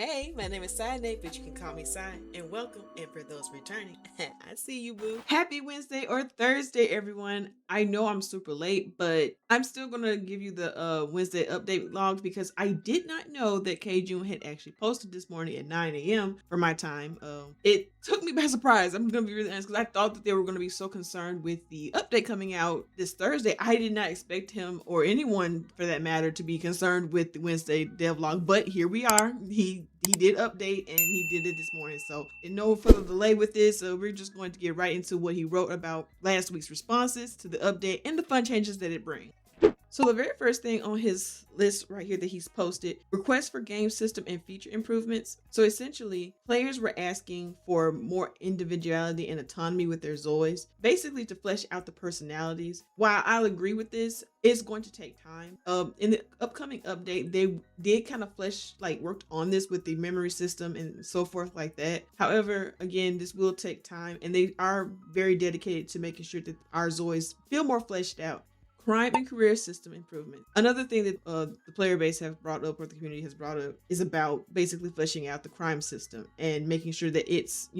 Hey, my name is Nate, but you can call me Sai, and welcome. And for those returning, I see you, boo. Happy Wednesday or Thursday, everyone. I know I'm super late, but I'm still gonna give you the Wednesday update logs because I did not know that Kjun had actually posted this morning at 9 a.m. for my time. It took me by surprise. I'm gonna be really honest because I thought that they were gonna be so concerned with the update coming out this Thursday. I did not expect him or anyone for that matter to be concerned with the Wednesday devlog, but here we are. He did update and he did it this morning. So no further delay with this. So we're just going to get right into what he wrote about last week's responses to the update and the fun changes that it brings. So the very first thing on his list right here that he's posted, requests for game system and feature improvements. So essentially, players were asking for more individuality and autonomy with their Zoids, basically to flesh out the personalities. While I'll agree with this, it's going to take time. In the upcoming update, they did kind of worked on this with the memory system and so forth like that. However, again, this will take time, and they are very dedicated to making sure that our Zoids feel more fleshed out. Crime and career system improvement. Another thing that the player base have brought up, or the community has brought up, is about basically fleshing out the crime system and making sure that it's,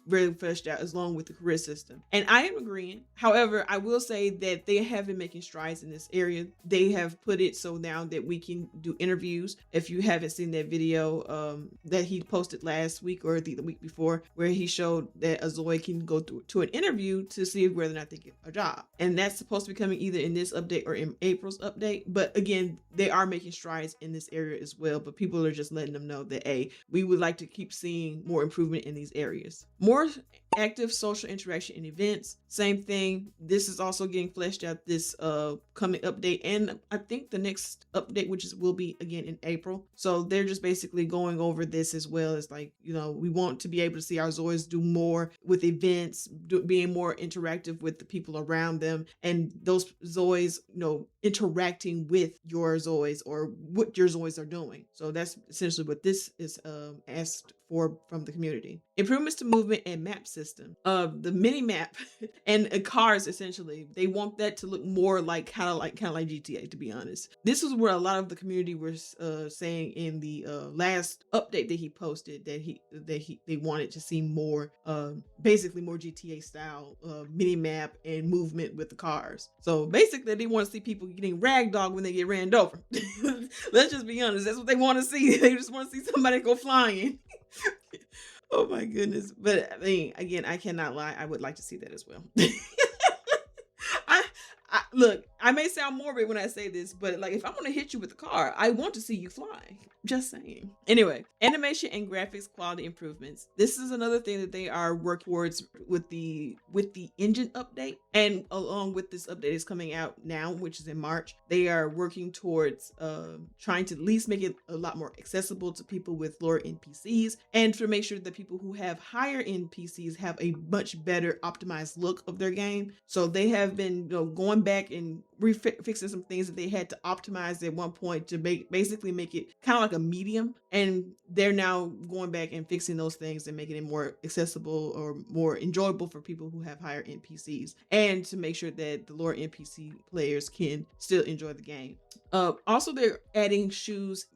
really fleshed out along with the career system. And I am agreeing. However, I will say that they have been making strides in this area. They have put it so now that we can do interviews. If you haven't seen that video that he posted last week or the week before, where he showed that a Zoid can go to an interview to see whether or not they get a job. And that's supposed to be coming either in this update or in April's update. But again, they are making strides in this area as well, but people are just letting them know that we would like to keep seeing more improvement in these areas. More active social interaction and events, same thing. This is also getting fleshed out this coming update, and I think the next update, will be again in April. So they're just basically going over this as well as we want to be able to see our Zoids do more with events, being more interactive with the people around them, and those Zoids interacting with your Zoids or what your Zoids are doing. So that's essentially what this is asked for from the community. Improvements to movement and map system. The mini map and cars, essentially, they want that to look more kind of like GTA, to be honest. This is where a lot of the community was saying in the last update that he posted that they wanted to see more basically more GTA style mini map and movement with the cars. So basically they want to see people getting ragdolled when they get ran over. Let's just be honest, that's what they want to see. They just want to see somebody go flying. Oh my goodness. But I mean, again, I cannot lie, I would like to see that as well. Look, I may sound morbid when I say this, but if I want to hit you with a car, I want to see you fly. Just saying. Anyway, animation and graphics quality improvements. This is another thing that they are working towards with the engine update, and along with this update is coming out now, which is in March. They are working towards trying to at least make it a lot more accessible to people with lower end PCs, and to make sure that people who have higher end PCs have a much better optimized look of their game. So they have been going back and fixing some things that they had to optimize at one point to basically make it kind of like a medium, and they're now going back and fixing those things and making it more accessible or more enjoyable for people who have higher end PCs, and to make sure that the lower end PC players can still enjoy the game. Also, they're adding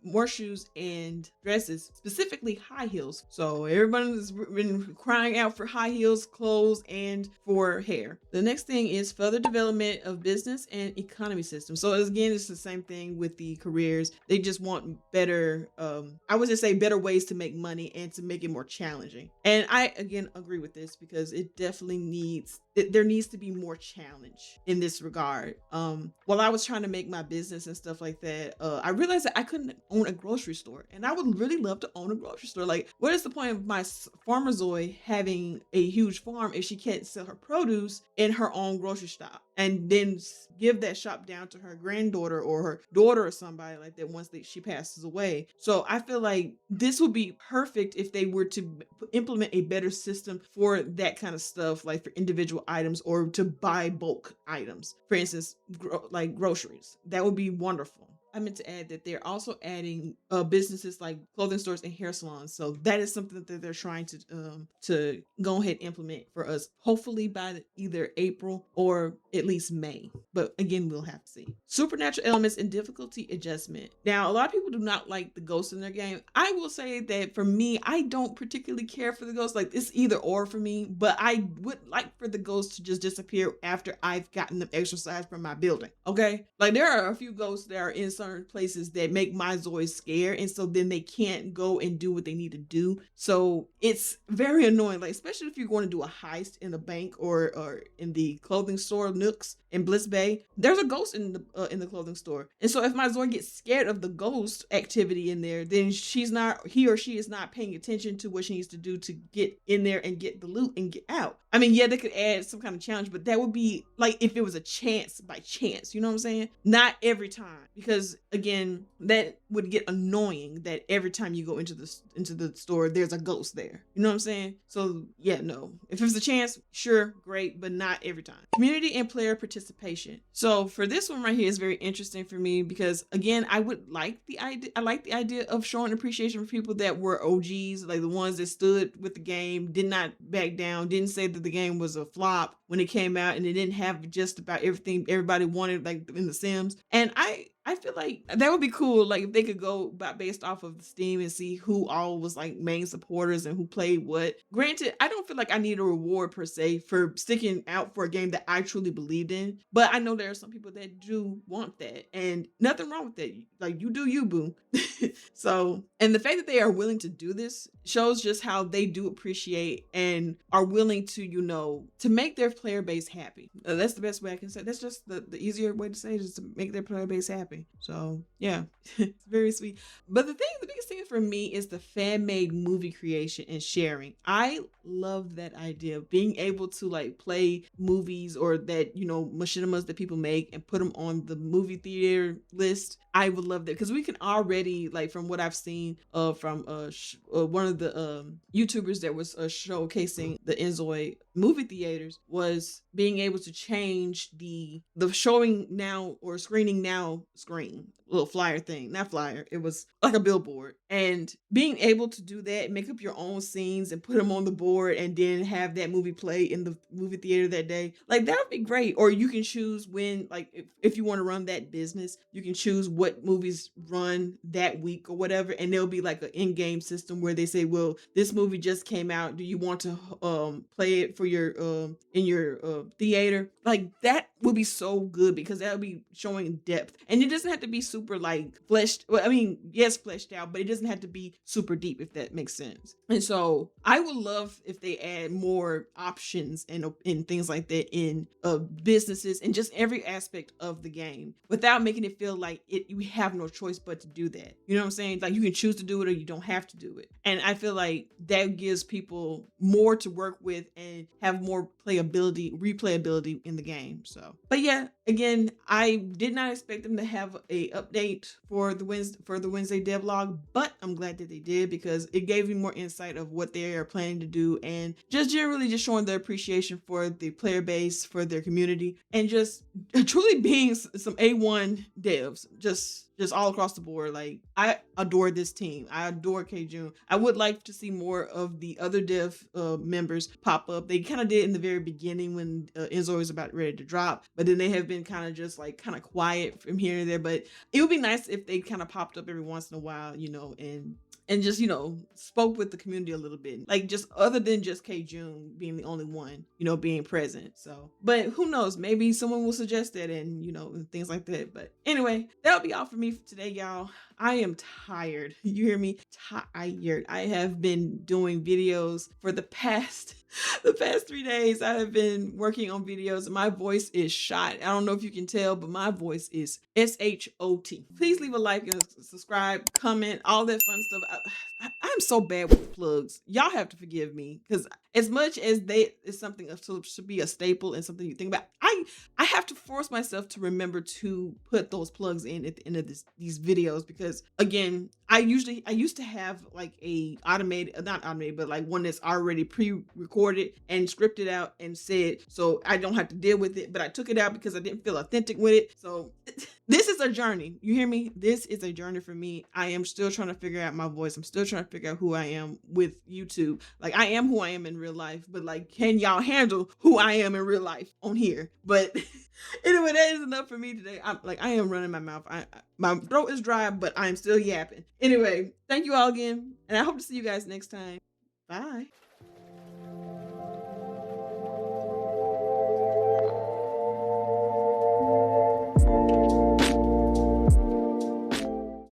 more shoes and dresses, specifically high heels. So everyone's been crying out for high heels, clothes, and for hair. The next thing is further development of business and economy systems. So again, it's the same thing with the careers. They just want better, I would just say better ways to make money and to make it more challenging. And I, again, agree with this because it definitely there needs to be more challenge in this regard. While I was trying to make my business and stuff like that, I realized that I couldn't own a grocery store, and I would really love to own a grocery store. What is the point of my farmer Zoe having a huge farm if she can't sell her produce in her own grocery shop and then give that shop down to her granddaughter or her daughter or somebody like that once she passes away? So I feel like this would be perfect if they were to implement a better system for that kind of stuff, like for individual items or to buy bulk items. For instance, like groceries. That would be wonderful. I meant to add that they're also adding businesses like clothing stores and hair salons. So that is something that they're trying to go ahead and implement for us, hopefully by either April or at least May. But again, we'll have to see. Supernatural elements and difficulty adjustment. Now, a lot of people do not like the ghosts in their game. I will say that for me, I don't particularly care for the ghosts. Like, it's either or for me, but I would like for the ghosts to just disappear after I've gotten them exorcised from my building. Okay? Like, there are a few ghosts that are in certain places that make my Zoids scared, and so then they can't go and do what they need to do. So it's very annoying, like especially if you're going to do a heist in a bank or in the clothing store Nooks in Bliss Bay. There's a ghost in the clothing store, and so if my Zoid gets scared of the ghost activity in there, then he or she is not paying attention to what she needs to do to get in there and get the loot and get out. I mean, yeah, they could add some kind of challenge, but that would be like if it was a chance by chance, you know what I'm saying? Not every time, because again, that would get annoying that every time you go into the store, there's a ghost there. You know what I'm saying? So yeah, no. If it's a chance, sure, great, but not every time. Community and player participation. So for this one right here is very interesting for me because again, I like the idea of showing appreciation for people that were OGs, like the ones that stood with the game, did not back down, didn't say that the game was a flop when it came out, and it didn't have just about everything everybody wanted, like in The Sims. And I feel like that would be cool, like if they could go based off of Steam and see who all was like main supporters and who played what. Granted, I don't feel like I need a reward per se for sticking out for a game that I truly believed in, but I know there are some people that do want that, and nothing wrong with that. Like, you do you, boo. So, and the fact that they are willing to do this shows just how they do appreciate and are willing to, to make their player base happy. That's the best way I can say. That's just the easier way to say it, is to make their player base happy. So yeah, it's very sweet. But the biggest thing for me is the fan-made movie creation and sharing. I love that idea of being able to like play movies or that, machinimas that people make and put them on the movie theater list. I would love that because we can already, like, from what I've seen from one of the YouTubers that was showcasing the Inzoi movie theaters, was being able to change the showing now or screening now screen, little flyer thing, not flyer, it was like a billboard, and being able to do that, make up your own scenes and put them on the board and then have that movie play in the movie theater that day. Like, that would be great. Or you can choose when, like, if you want to run that business, you can choose what movies run that week or whatever, and there'll be like an in-game system where they say, well, this movie just came out, do you want to play it for your in your theater? Like, that would be so good because that'll be showing depth, and it doesn't have to be super like fleshed, well, I mean, yes, fleshed out, but it doesn't have to be super deep, if that makes sense. And so I would love if they add more options and things like that in businesses and just every aspect of the game without making it feel like you have no choice but to do that. You know what I'm saying? Like, you can choose to do it or you don't have to do it. And I feel like that gives people more to work with and have more replayability in the game. So, but yeah, again, I did not expect them to have a update for the Wednesday Dev-log, but I'm glad that they did because it gave me more insight of what they are planning to do and just generally just showing their appreciation for the player base, for their community, and just truly being some A1 devs, just all across the board. Like, I adore this team. I adore Kjun. I would like to see more of the other dev members pop up. They kind of did in the very beginning when Inzoi was about ready to drop, but then they have been kind of quiet from here and there. But it would be nice if they kind of popped up every once in a while, and just, spoke with the community a little bit. Like, just other than just Kjun being the only one, being present. So, but who knows? Maybe someone will suggest that and, and things like that. But anyway, that'll be all for me for today, y'all. I am tired. You hear me? Tired. I have been doing videos for the past 3 days. I have been working on videos and my voice is shot. I don't know if you can tell, but my voice is SHOT. Please leave a like and subscribe, comment, all that fun stuff. I'm so bad with plugs. Y'all have to forgive me because as much as it's something should be a staple and something you think about, I have to force myself to remember to put those plugs in at the end of these videos because, again, I used to have like a automated, not automated, but like one that's already pre-recorded and scripted out and said, so I don't have to deal with it. But I took it out because I didn't feel authentic with it. So this is a journey. You hear me? This is a journey for me. I am still trying to figure out my voice. I'm still trying to figure out who I am with YouTube. Like I am who I am in real life, but like, can y'all handle who I am in real life on here? But anyway, that is enough for me today. I am running my mouth. My throat is dry, but I'm still yapping. Anyway, thank you all again, and I hope to see you guys next time. Bye.